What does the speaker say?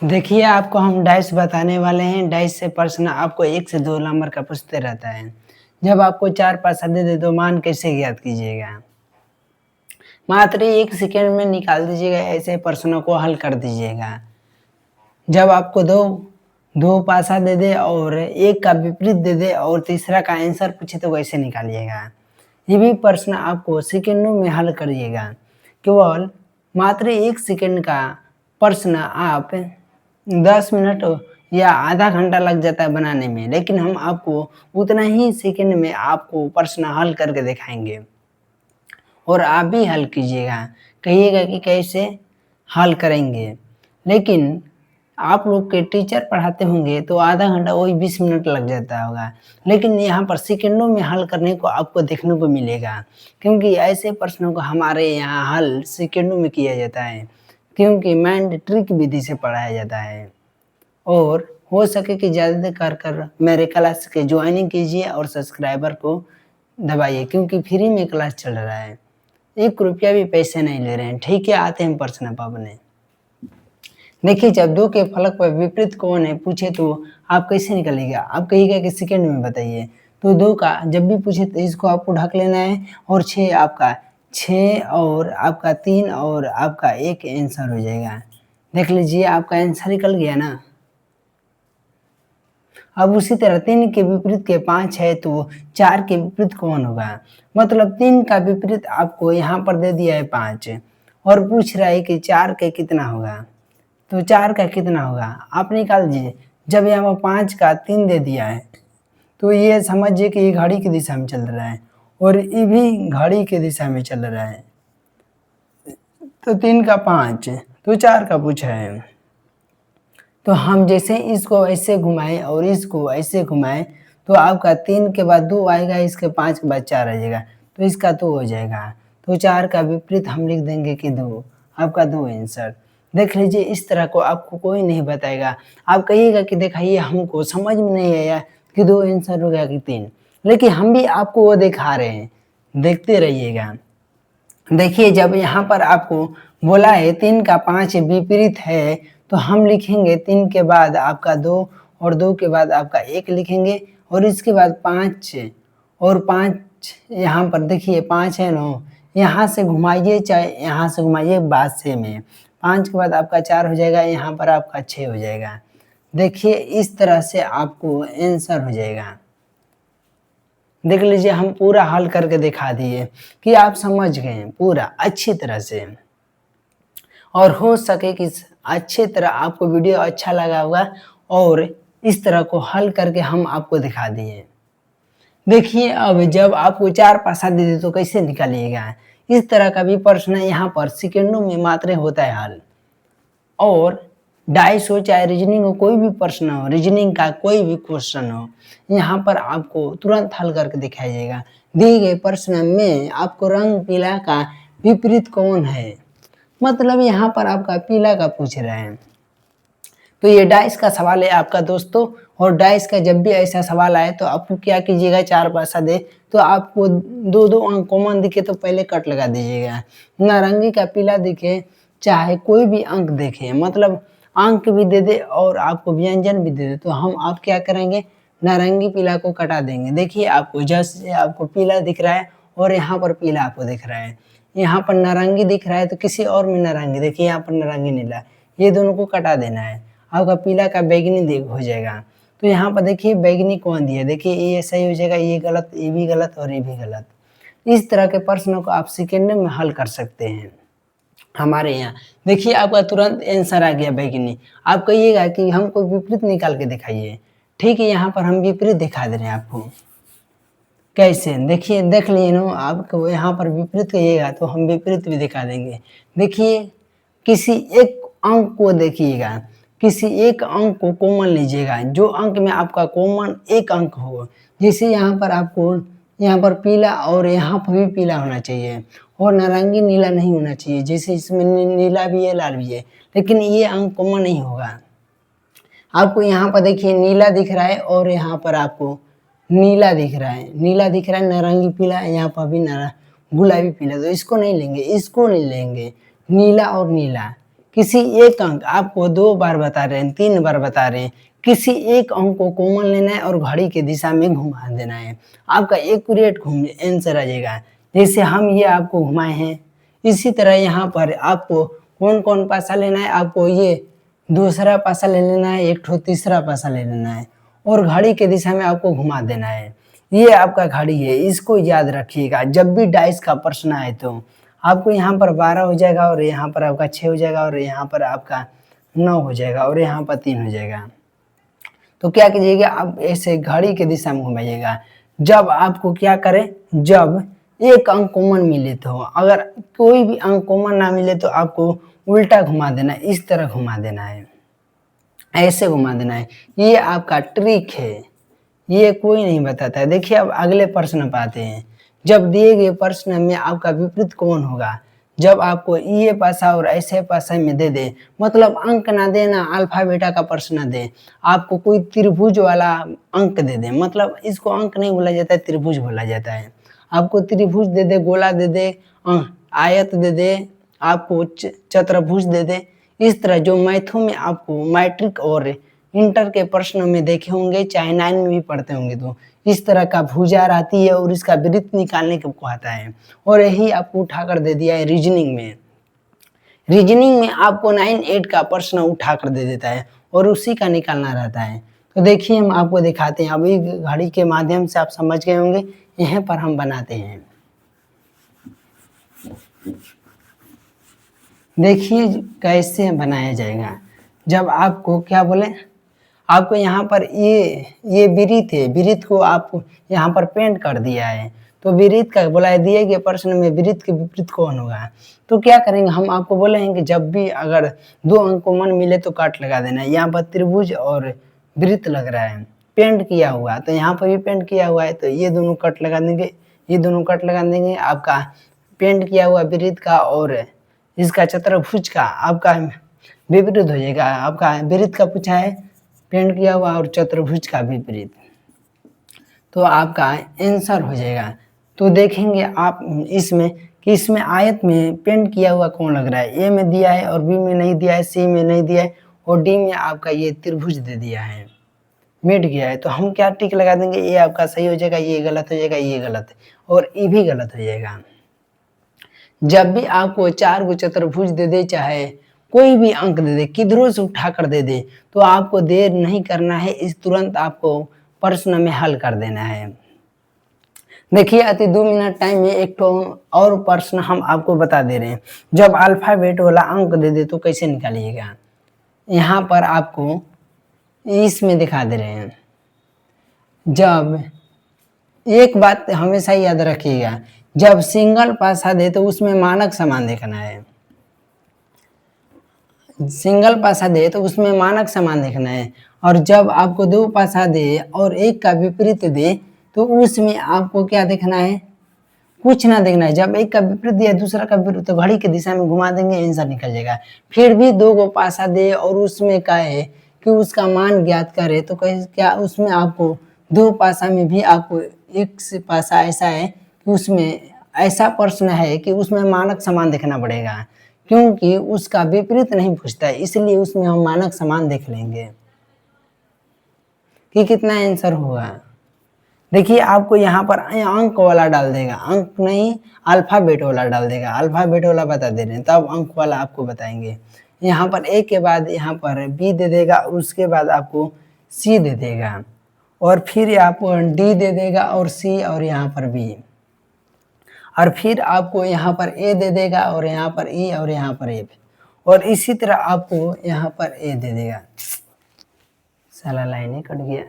देखिए, आपको हम डाइस बताने वाले हैं। डाइस से प्रश्न आपको 1 से 2 नंबर का पूछते रहता है। जब आपको 4 पासा दे दे तो मान कैसे ज्ञात कीजिएगा? मात्र 1 सेकंड में निकाल दीजिएगा, ऐसे प्रश्नों को हल कर दीजिएगा। जब आपको दो पासा दे दे और एक का विपरीत दे दे और तीसरा का आंसर पूछे तो कैसे निकालिएगा? ये भी प्रश्न आपको सेकंडों में हल करिएगा। केवल मात्र 1 सेकंड का प्रश्न आप 10 मिनट या आधा घंटा लग जाता है बनाने में, लेकिन हम आपको उतना ही सेकंड में आपको प्रश्न हल करके दिखाएँगे और आप भी हल कीजिएगा। कहिएगा कि कैसे हल करेंगे। लेकिन आप लोग के टीचर पढ़ाते होंगे तो आधा घंटा वही 20 मिनट लग जाता होगा, लेकिन यहाँ पर सेकंडों में हल करने को आपको देखने को मिलेगा, क्योंकि ऐसे प्रश्नों को हमारे यहाँ हल सेकंडों में किया जाता है, क्योंकि माइंड ट्रिक विधि से पढ़ाया जाता है। और हो सके कि ज़्यादा कर मेरे क्लास के ज्वाइनिंग कीजिए और सब्सक्राइबर को दबाइए, क्योंकि फ्री में क्लास चल रहा है। 1 रुपया भी पैसे नहीं ले रहे हैं। ठीक है, आते हैं प्रश्न पढ़ने। देखिए, जब 2 के फलक पर विपरीत कौन है पूछे तो आप कैसे निकालिएगा? आप कहिएगा कि सेकंड में बताइए। तो 2 का जब भी पूछे तो इसको आपको ढक लेना है और 6 आपका 6 और आपका 3 और आपका 1 आंसर हो जाएगा। देख लीजिए, आपका आंसर निकल गया ना। अब उसी तरह 3 के विपरीत के 5 है तो 4 के विपरीत कौन होगा? मतलब 3 का विपरीत आपको यहाँ पर दे दिया है 5 और पूछ रहा है कि 4 के कितना होगा? तो 4 का कितना होगा? आप निकाल दीजिए। जब यहाँ पर 5 का 3 दे दिया है तो ये समझिए कि ये घड़ी की दिशा में चल रहा है और ये भी घड़ी की दिशा में चल रहा है। तो 3 का 5 तो 4 का पूछा है। तो हम जैसे इसको ऐसे घुमाएं और इसको ऐसे घुमाएं तो आपका 3 के बाद 2 आएगा, इसके 5 के बाद 4 आ जाएगा, तो इसका 2 हो जाएगा। तो 4 का विपरीत हम लिख देंगे कि 2, आपका 2 आंसर। देख लीजिए, इस तरह को आपको कोई नहीं बताएगा। आप कहिएगा कि दिखाइए, हमको समझ में नहीं आया कि 2 आंसर हो गया कि 3, लेकिन हम भी आपको वो दिखा रहे हैं, देखते रहिएगा। देखिए, जब यहाँ पर आपको बोला है 3 का 5 विपरीत है तो हम लिखेंगे 3 के बाद आपका 2 और 2 के बाद आपका 1 लिखेंगे और इसके बाद 5 और 5 यहाँ पर देखिए 5 है ना, यहाँ से घुमाइए चाहे यहाँ से घुमाइए, बात सेम है। 5 के बाद आपका 4 हो जाएगा, यहाँ पर आपका 6 हो जाएगा। देखिए, इस तरह से आपको आंसर हो जाएगा। देख लीजिए, हम पूरा हल करके दिखा दिए कि आप समझ गए पूरा अच्छी तरह से। और हो सके कि अच्छी तरह आपको वीडियो अच्छा लगा होगा और इस तरह को हल करके हम आपको दिखा दिए। देखिए, अब जब आपको 4 पासा दे दे तो कैसे निकालिएगा? इस तरह का भी प्रश्न यहाँ पर सेकंडों में मात्र होता है हल। और डाइस हो चाहे रीजनिंग हो, कोई भी प्रश्न हो, रीजनिंग का कोई भी क्वेश्चन हो, यहाँ पर आपको तुरंत हल करके दिखाया जाएगा। दिए गए प्रश्न में आपको रंग पीला का विपरीत कौन है? मतलब यहाँ पर आपका पीला का पूछ रहे हैं। तो ये डाइस का सवाल है आपका दोस्तों। और डाइस का जब भी ऐसा सवाल आए तो आपको क्या कीजिएगा, 4 पासा दे तो आपको 2-2 अंक कॉमन दिखे तो पहले कट लगा दीजिएगा। नारंगी का पीला दिखे चाहे कोई भी अंक देखे, मतलब अंक भी दे दे और आपको व्यंजन भी दे दे, तो हम आप क्या करेंगे, नारंगी पीला को कटा देंगे। देखिए, आपको जैसे आपको पीला दिख रहा है और यहाँ पर पीला आपको दिख रहा है, यहाँ पर नारंगी दिख रहा है तो किसी और में नारंगी, देखिए यहाँ पर नारंगी नीला, ये दोनों को कटा देना है। आपका पीला का बैगनी देख हो जाएगा। तो यहाँ पर देखिए बैगनी कौन दिया, देखिए ये सही हो जाएगा, ये गलत, ये भी गलत और ये भी गलत। इस तरह के प्रश्नों को आप सेकंड में हल कर सकते हैं हमारे यहाँ। देखिए, आपका तुरंत आंसर आ गया बैगनी। आप कहिएगा कि हमको विपरीत निकाल के दिखाइए। ठीक है, यहाँ पर हम विपरीत दिखा दे रहे हैं आपको। कैसे? देखिए, देख लिए ना, आपको यहाँ पर विपरीत कहिएगा तो हम विपरीत भी दिखा देंगे। देखिए, किसी एक अंक को देखिएगा, किसी एक अंक को कॉमन लीजिएगा, जो अंक में आपका कॉमन एक अंक हो। जैसे यहाँ पर आपको यहाँ पर पीला और यहाँ पर भी पीला होना चाहिए और नारंगी नीला नहीं होना चाहिए। जैसे इसमें नीला भी है, लाल भी है, लेकिन ये अंक कॉमन नहीं होगा। आपको यहाँ पर देखिए नीला दिख रहा है और यहाँ पर आपको नीला दिख रहा है, नीला दिख रहा है, नारंगी पीला है, यहाँ पर भी गुलाबी पीला, तो इसको नहीं लेंगे, इसको नहीं लेंगे। नीला और नीला किसी एक अंक आपको 2 बार बता रहे हैं, 3 बार बता रहे हैं, किसी एक अंक को कॉमन लेना है और घड़ी की दिशा में घुमा देना है। आपका एक्यूरेट आंसर आ जाएगा। जैसे हम ये आपको घुमाए हैं, इसी तरह यहाँ पर आपको कौन कौन पासा लेना है, आपको ये दूसरा पासा ले लेना है, एक ठो तीसरा पासा ले लेना है और घड़ी के दिशा में आपको घुमा देना है। ये आपका घड़ी है, इसको याद रखिएगा। जब भी डाइस का प्रश्न आए तो आपको यहाँ पर 12 हो जाएगा और यहाँ पर आपका 6 हो जाएगा और यहाँ पर आपका 9 हो जाएगा और यहाँ पर 3 हो जाएगा। तो क्या कीजिएगा, आप ऐसे घड़ी के दिशा में घुमाइएगा। जब आपको क्या करें, जब एक अंक कॉमन मिले तो, अगर कोई भी अंक कॉमन ना मिले तो आपको उल्टा घुमा देना है, इस तरह घुमा देना है, ऐसे घुमा देना है। ये आपका ट्रिक है, ये कोई नहीं बताता है। देखिए अब अगले प्रश्न पे आते हैं। जब दिए गए प्रश्न में आपका विपरीत कौन होगा, जब आपको ये पासा और ऐसे पासा में दे दे, मतलब अंक ना देना, अल्फा बीटा का प्रश्न दे, आपको कोई त्रिभुज वाला अंक दे दे, मतलब इसको अंक नहीं बोला जाता है, त्रिभुज बोला जाता है। आपको त्रिभुज दे दे, गोला दे दे, आयत दे दे, आपको चतुर्भुज दे दे, इस तरह जो मैथों में आपको मैट्रिक और इंटर के प्रश्नों में देखे होंगे, चाहे 9 में भी पढ़ते होंगे, तो इस तरह का भुजा आती है और इसका वृत्त निकालने को आता है। और यही आपको उठाकर दे दिया है रीजनिंग में। रीजनिंग में आपको 9, 8 का प्रश्न उठाकर दे देता है और उसी का निकालना रहता है। तो देखिए हम आपको दिखाते हैं, अभी घड़ी के माध्यम से आप समझ गए होंगे, यहाँ पर हम बनाते हैं। देखिए कैसे बनाया जाएगा। जब आपको क्या बोले, आपको यहाँ पर ये वृत्त है, वृत्त को आपको यहाँ पर पेंट कर दिया है, तो वृत्त का बोला है दिए गए प्रश्न में वृत्त के विपरीत कौन होगा। तो क्या करेंगे, हम आपको बोले हैं कि जब भी अगर 2 अंक कॉमन मिले तो काट लगा देना है। यहाँ पर त्रिभुज और वृत्त लग रहा है, पेंट किया हुआ, तो यहाँ पर भी पेंट किया हुआ है, तो ये दोनों कट लगा देंगे, ये दोनों कट लगा देंगे। आपका पेंट किया हुआ वृत्त का और इसका चतुर्भुज का आपका विपरीत हो जाएगा। आपका वृत्त का पूछा है, पेंट किया हुआ और चतुर्भुज का विपरीत, तो आपका आंसर हो जाएगा। तो देखेंगे आप इसमें कि इसमें आयत में पेंट किया हुआ कौन लग रहा है, ए में दिया है और बी में नहीं दिया है, सी में नहीं दिया है और डी में आपका ये त्रिभुज दे दिया है, मिट गया है। तो हम क्या टिक लगा देंगे, ये आपका सही हो जाएगा, ये गलत हो जाएगा, ये गलत और ये भी गलत हो जाएगा। जब भी आपको 4 को चतुर्भुज दे दे, चाहे कोई भी अंक दे दे, किधरों से उठा कर दे दे, तो आपको देर नहीं करना है, इस तुरंत आपको प्रश्न में हल कर देना है। देखिए अति 2 मिनट टाइम में एक तो और प्रश्न हम आपको बता दे रहे हैं। जब अल्फाबेट वाला अंक दे दे तो कैसे निकालिएगा, यहाँ पर आपको इसमें दिखा दे रहे हैं। जब एक बात हमेशा याद रखिएगा, जब सिंगल पासा दे तो उसमें मानक समान देखना है, सिंगल पासा दे तो उसमें मानक समान देखना है। और जब आपको 2 पासा दे और एक का विपरीत दे तो उसमें आपको क्या देखना है, कुछ ना देखना है। जब एक का विपरीत दिया दूसरा का विपरीत, तो घड़ी की दिशा में घुमा देंगे, आंसर निकल जाएगा। फिर भी 2 को पासा दे और उसमें क्या है कि उसका मान ज्ञात करे, तो क्या उसमें आपको 2 पासा में भी आपको एक से पासा ऐसा है कि उसमें ऐसा प्रश्न है कि उसमें मानक समान देखना पड़ेगा, क्योंकि उसका विपरीत नहीं पूछता है, इसलिए उसमें हम मानक समान देख लेंगे कि कितना आंसर होगा। देखिए आपको यहाँ पर अंक वाला डाल देगा, अंक नहीं अल्फाबेट वाला डाल देगा, अल्फाबेट वाला बता दे रहे हैं, तब अंक वाला आपको बताएंगे। यहाँ पर ए के बाद यहाँ पर बी दे देगा, उसके बाद आपको सी दे देगा और फिर आपको डी दे देगा और सी और यहाँ पर बी, और फिर आपको यहाँ पर ए दे देगा और यहाँ पर ई और यहाँ पर ए, और इसी तरह आपको यहाँ पर ए दे देगा। साला लाइन ही कट गया।